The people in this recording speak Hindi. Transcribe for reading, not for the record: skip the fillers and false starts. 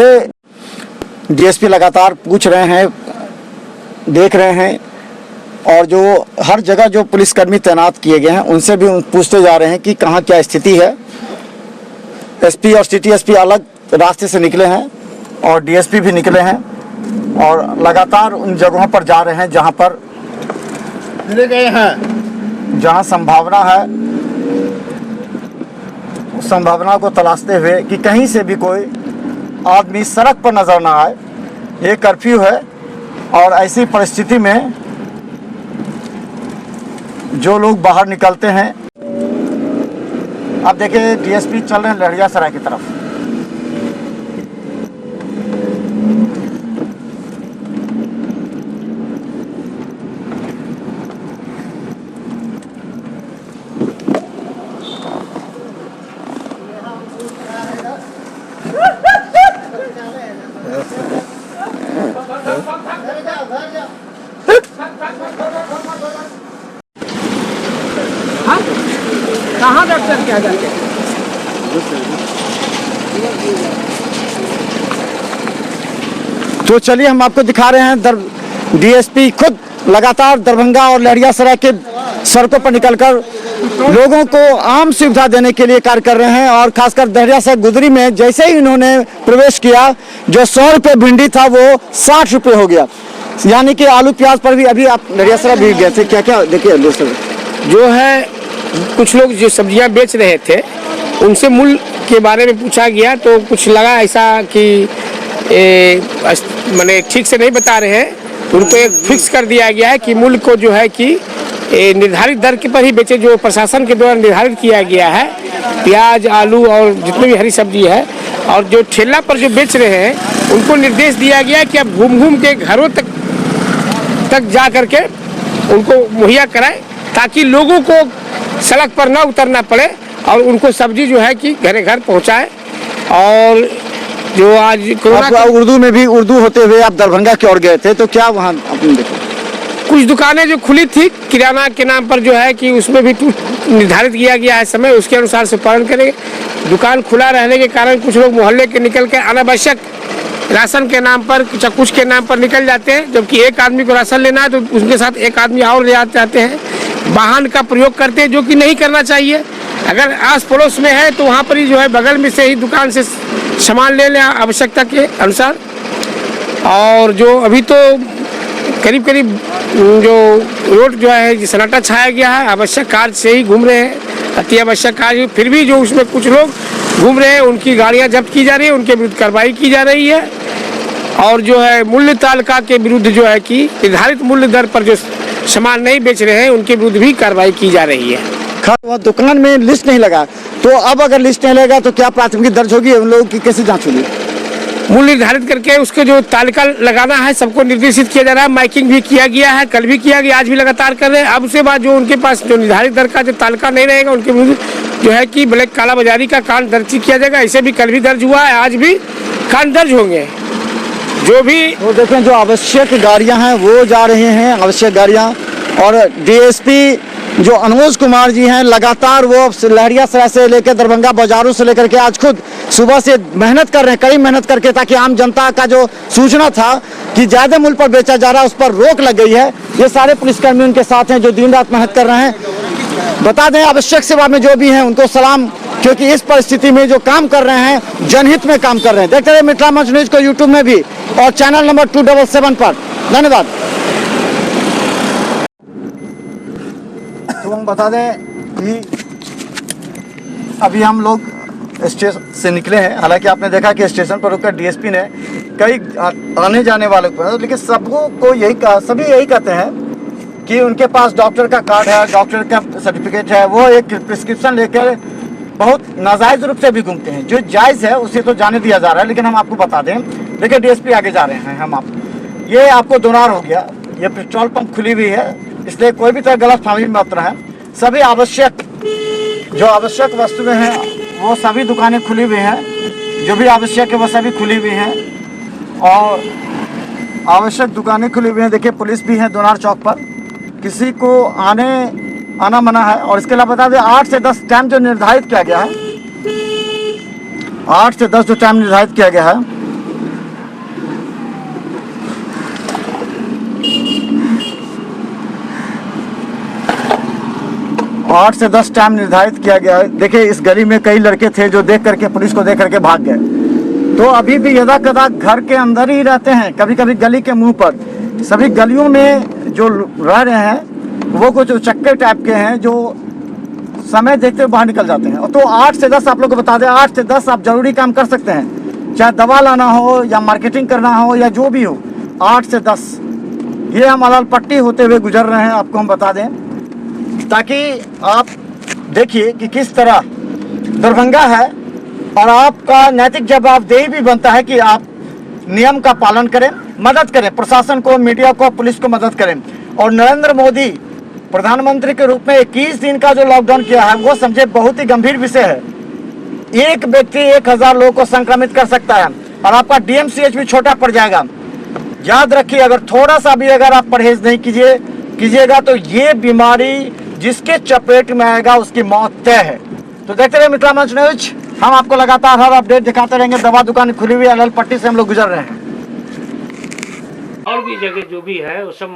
डीएसपी लगातार पूछ रहे हैं, देख रहे हैं, और जो हर जगह जो पुलिसकर्मी तैनात किए गए हैं उनसे भी पूछते जा रहे हैं कि कहाँ क्या स्थिति है। एसपी और सिटी एसपी अलग रास्ते से निकले हैं और डीएसपी भी निकले हैं और लगातार उन जगहों पर जा रहे हैं जहाँ पर मिले गए हैं, जहाँ संभावना है उस संभावना को तलाशते हुए कि कहीं से भी कोई आदमी सड़क पर नजर ना आए। ये कर्फ्यू है और ऐसी परिस्थिति में जो लोग बाहर निकलते हैं, अब देखिए डीएसपी चल रहे हैं लहरियासराय की तरफ। कहाँ दर्शन किया जाते हैं? तो चलिए हम आपको दिखा रहे हैं डीएसपी खुद लगातार दरभंगा और लहरियासराय के सड़कों पर निकलकर लोगों को आम सुविधा देने के लिए कार्य कर रहे हैं। और खासकर लहरियासराय गुदरी में जैसे ही इन्होंने प्रवेश किया, जो 100 रुपये भिंडी था वो 60 रुपये हो गया। यानी कि आलू प्याज पर भी अभी आप लहरियासराय भी गए थे, क्या क्या देखिए जो है कुछ लोग जो सब्जियां बेच रहे थे उनसे मूल्य के बारे में पूछा गया तो कुछ लगा ऐसा कि माने ठीक से नहीं बता रहे हैं। उनको एक फिक्स कर दिया गया है कि मूल्य को जो है कि निर्धारित दर के पर ही बेचे, जो प्रशासन के द्वारा निर्धारित किया गया है। प्याज, आलू और जितनी भी हरी सब्जी है, और जो ठेला पर जो बेच रहे हैं उनको निर्देश दिया गया है कि आप घूम घूम के घरों तक जा करके उनको मुहैया कराएं, ताकि लोगों को सड़क पर ना उतरना पड़े और उनको सब्जी जो है कि घरे घर पहुंचाए। और जो आज कोरोना उर्दू में भी उर्दू होते हुए आप दरभंगा की ओर गए थे, तो क्या वहाँ आपने देखा? कुछ दुकानें जो खुली थी किराना के नाम पर जो है कि उसमें भी निर्धारित किया गया है समय, उसके अनुसार से पालन करेंगे। दुकान खुला रहने के कारण कुछ लोग मोहल्ले के निकल के अनावश्यक राशन के नाम पर कुछ के नाम पर निकल जाते हैं, जबकि एक आदमी को राशन लेना है तो उसके साथ एक आदमी और ले जाते हैं। वाहन का प्रयोग करते हैं, जो कि नहीं करना चाहिए। अगर आस पड़ोस में है तो वहाँ पर ही जो है बगल में से ही दुकान से सामान ले लें आवश्यकता के अनुसार। और जो अभी तो करीब करीब जो रोड जो है सन्नाटा छाया गया है, आवश्यक कार्य से ही घूम रहे हैं, अति आवश्यक कार्य। फिर भी जो उसमें कुछ लोग घूम रहे हैं उनकी गाड़ियाँ जब्त की जा रही है, उनके विरुद्ध कार्रवाई की जा रही है। और जो है मूल्य तालिका के विरुद्ध जो है कि निर्धारित मूल्य दर पर जो सामान नहीं बेच रहे हैं उनके विरुद्ध भी कार्रवाई की जा रही है। दुकान में लिस्ट नहीं लगा, तो अब अगर लिस्ट नहीं लगेगा तो क्या प्राथमिकी दर्ज होगी? उन लोगों की कैसे जांच होगी? मूल्य निर्धारित करके उसके जो तालिका लगाना है सबको निर्देशित किया जा रहा है। माइकिंग भी किया गया है, कल भी किया गया, आज भी लगातार कर रहे हैं। अब उसके बाद जो उनके पास जो निर्धारित दर का जो तालिका नहीं रहेगा उनके विरुद्ध जो है कि ब्लैक काला बाजारी का कांड दर्ज किया जाएगा। ऐसे भी कल भी दर्ज हुआ है, आज भी कांड दर्ज होंगे। जो भी वो देखें, जो आवश्यक गाड़ियां हैं वो जा रही हैं, आवश्यक गाड़ियां। और डीएसपी जो अनुज कुमार जी हैं, लगातार वो लहरियासराय से लेकर दरभंगा बाजारों से लेकर के आज खुद सुबह से मेहनत कर रहे हैं, कड़ी मेहनत करके, ताकि आम जनता का जो सूचना था कि ज्यादा मूल्य पर बेचा जा रहा है उस पर रोक लग गई है। ये सारे पुलिसकर्मी उनके साथ हैं जो दिन रात मेहनत कर रहे हैं। बता दें, आवश्यक सेवा में जो भी हैं उनको सलाम, क्योंकि इस परिस्थिति में जो काम कर रहे हैं जनहित में काम कर रहे हैं। देखते रहिए मिथिला मंच न्यूज को यूट्यूब में भी और चैनल नंबर 277 पर। धन्यवाद। तो हम बता दें कि अभी हम लोग स्टेशन से निकले हैं। हालांकि आपने देखा कि स्टेशन पर रुककर डीएसपी ने कई आने जाने वाले को, लेकिन सबको को यही सभी यही कहते हैं कि उनके पास डॉक्टर का कार्ड है, डॉक्टर का सर्टिफिकेट है, वो एक प्रिस्क्रिप्शन लेकर बहुत नाजायज रूप से भी घूमते हैं। जो जायज़ है उसे तो जाने दिया जा रहा है, लेकिन हम आपको बता दें, देखिए डीएसपी आगे जा रहे हैं। हम आप ये आपको दोनार हो गया, ये पेट्रोल पंप खुली हुई है, इसलिए कोई भी तरह गलत फहमी में मत रहें। सभी आवश्यक जो आवश्यक वस्तुएं हैं वो सभी दुकानें खुली हुई हैं, जो भी आवश्यक है वो सभी खुली हुई हैं और आवश्यक दुकानें खुली हुई हैं। देखिए पुलिस भी है दोनार चौक पर, किसी को आना मना है। और इसके अलावा बता दें 8 से 10 टाइम जो निर्धारित किया गया है, 8 से 10 जो टाइम निर्धारित किया गया है 8 से 10 टाइम निर्धारित किया गया है। देखिए इस गली में कई लड़के थे जो देख करके पुलिस को देख करके भाग गए। तो अभी भी यदा कदा घर के अंदर ही रहते हैं, कभी कभी गली के मुंह पर। सभी गलियों में जो रह रहे हैं वो कुछ चक्के टाइप के हैं जो समय देखते हुए बाहर निकल जाते हैं। तो 8 से 10 आप लोग को बता दें, 8 से 10 आप जरूरी काम कर सकते हैं, चाहे दवा लाना हो या मार्केटिंग करना हो या जो भी हो। 8 से 10 ये हम अलाल पट्टी होते हुए गुजर रहे हैं, आपको हम बता दें, ताकि आप देखिए कि किस तरह दरभंगा है। और आपका नैतिक जवाबदेही भी बनता है कि आप नियम का पालन करें, मदद करें, प्रशासन को, मीडिया को, पुलिस को मदद करें। और नरेंद्र मोदी प्रधानमंत्री के रूप में 21 दिन का जो लॉकडाउन किया है वो समझे बहुत ही गंभीर विषय है। एक व्यक्ति 1000 लोगों को संक्रमित कर सकता है और आपका डीएमसीएच भी छोटा पड़ जाएगा। याद रखिए, अगर थोड़ा सा भी अगर आप परहेज नहीं कीजिएगा तो ये बीमारी जिसके चपेट में आएगा उसकी मौत तय है। तो देखते रहिए मिथिला मंच न्यूज, हम आपको लगातार हर अपडेट दिखाते रहेंगे। दवा दुकान खुली हुई अलाल पट्टी से हम लोग गुजर रहे हैं। और भी जगह जो भी है वो सब